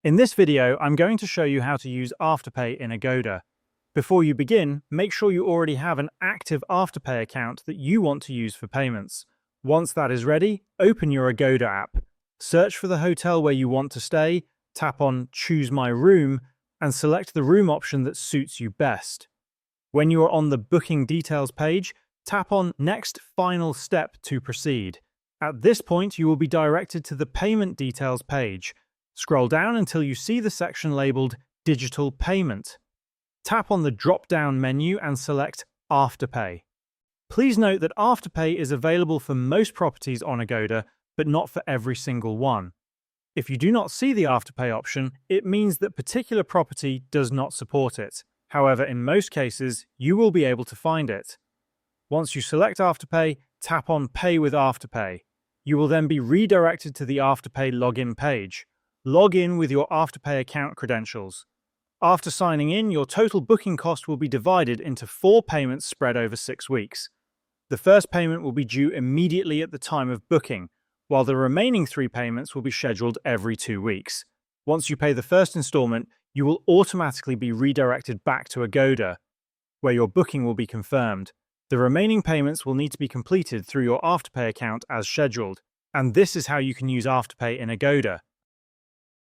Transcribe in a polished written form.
In this video, I'm going to show you how to use Afterpay in Agoda. Before you begin, make sure you already have an active Afterpay account that you want to use for payments. Once that is ready, open your Agoda app. Search for the hotel where you want to stay, tap on Choose My Room, and select the room option that suits you best. When you are on the Booking Details page, tap on Next Final Step to proceed. At this point, you will be directed to the Payment Details page. Scroll down until you see the section labeled Digital Payment. Tap on the drop-down menu and select Afterpay. Please note that Afterpay is available for most properties on Agoda, but not for every single one. If you do not see the Afterpay option, it means that particular property does not support it. However, in most cases, you will be able to find it. Once you select Afterpay, tap on Pay with Afterpay. You will then be redirected to the Afterpay login page. Log in with your Afterpay account credentials. After signing in, your total booking cost will be divided into 4 payments spread over 6 weeks. The first payment will be due immediately at the time of booking, while the remaining 3 payments will be scheduled every 2 weeks. Once you pay the first installment, you will automatically be redirected back to Agoda, where your booking will be confirmed. The remaining payments will need to be completed through your Afterpay account as scheduled. And this is how you can use Afterpay in Agoda.